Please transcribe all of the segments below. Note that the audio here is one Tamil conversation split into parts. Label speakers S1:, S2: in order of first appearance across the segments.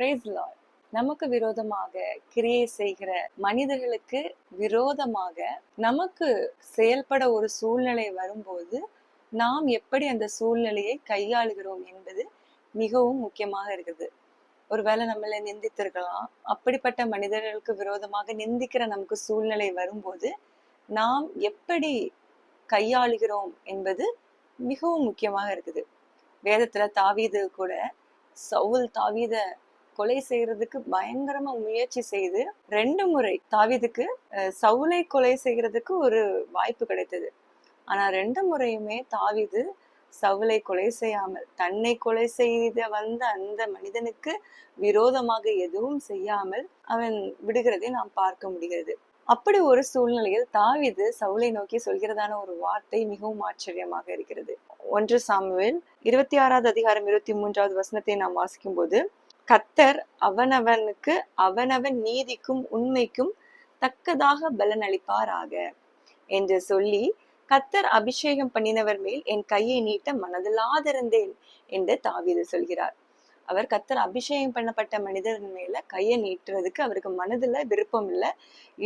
S1: Price Lord. நமக்கு விரோதமாக கிரியை செய்கிற மனிதர்களுக்கு விரோதமாக நமக்கு செயல்பட ஒரு சூழ்நிலை வரும்போது நாம் எப்படி அந்த சூழ்நிலையை கையாளுகிறோம் என்பது மிகவும் முக்கியமாக இருக்குது. ஒருவேளை நம்மளை நிந்தித்திருக்கலாம். அப்படிப்பட்ட மனிதர்களுக்கு விரோதமாக நிந்திக்கிற நமக்கு சூழ்நிலை வரும்போது நாம் எப்படி கையாளுகிறோம் என்பது மிகவும் முக்கியமாக இருக்குது. வேதத்துல தாவீது கூட சவுல் தாவீத கொலை செய்யறதுக்கு பயங்கரமா முயற்சி செய்து 2 முறை தாவீதுக்கு சவுலை கொலை செய்யறதுக்கு ஒரு வாய்ப்பு கிடைத்தது. ஆனா 2 முறையுமே தாவீது சவுலை கொலை செய்யாமல், தன்னை கொலை செய்த வந்த அந்த மனிதனுக்கு விரோதமாக எதுவும் செய்யாமல் அவன் விடுகிறதை நாம் பார்க்க முடிகிறது. அப்படி ஒரு சூழ்நிலையில் தாவீது சவுலை நோக்கி சொல்கிறதான ஒரு வார்த்தை மிகவும் ஆச்சரியமாக இருக்கிறது. 1 சாமுவேல் 26வது அதிகாரம் 23வது வசனத்தை நாம் வாசிக்கும் போது, கர்த்தர் அவனவனுக்கு அவனவன் நீதிக்கும் உண்மைக்கும் தக்கதாக பலன் அளிப்பாராக என்று சொல்லி, கர்த்தர் அபிஷேகம் பண்ணினவர் மேல் என் கையை நீட்ட மனதில்லாதிருந்தேன் என்று தாவீது சொல்கிறார். அவர் கர்த்தர் அபிஷேகம் பண்ணப்பட்ட மனிதன் மேல கையை நீட்டுறதுக்கு அவருக்கு மனதுல விருப்பம் இல்லை.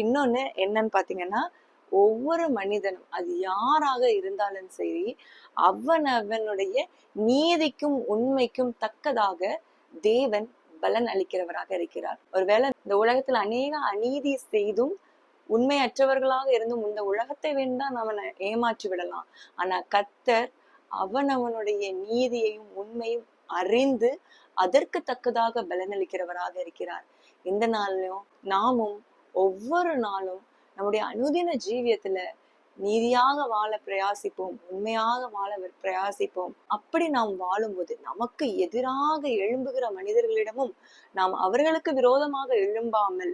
S1: இன்னொன்னு என்னன்னு பாத்தீங்கன்னா, ஒவ்வொரு மனிதனும் அது யாராக இருந்தாலும் சரி, அவனுடைய நீதிக்கும் உண்மைக்கும் தக்கதாக தேவன் பலன் அளிக்கிறவராக இருக்கிறார். ஒருவேளை இந்த உலகத்துல அநேக அநீதி செய்தும் உண்மையற்றவர்களாக இருந்தும் இந்த உலகத்தை வேண்டாம் அவனை ஏமாற்றி விடலாம். ஆனா கர்த்தர் அவனுடைய நீதியையும் உண்மையும் அறிந்து அதற்கு தக்கதாக பலனளிக்கிறவராக இருக்கிறார். இந்த நாளிலும் நாமும் ஒவ்வொரு நாளும் நம்முடைய அனுதின ஜீவியத்துல நீதியாக வாழ பிரயாசிப்போம், உண்மையாக வாழ பிரயாசிப்போம். அப்படி நாம் வாழும்போது நமக்கு எதிராக எழும்புகிற மனிதர்களிடமும் நாம் அவர்களுக்கு விரோதமாக எழும்பாமல்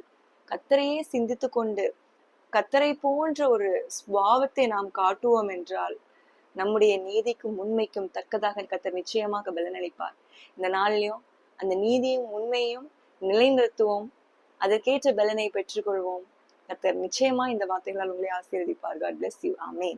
S1: கர்த்தரையே சிந்தித்து கொண்டு கர்த்தரை போன்ற ஒரு சுபாவத்தை நாம் காட்டுவோம் என்றால் நம்முடைய நீதிக்கும் உண்மைக்கும் தக்கதாக கர்த்தர் நிச்சயமாக பலனளிப்பார். இந்த நாளிலையும் அந்த நீதியும் உண்மையும் நிலைநிறுத்துவோம், அதற்கேற்ற பலனை பெற்றுக்கொள்வோம். கர்த்தர் நிச்சயமா இந்த வார்த்தைகளால் உங்களை ஆசீர்வதிப்பார். God bless you. Amen.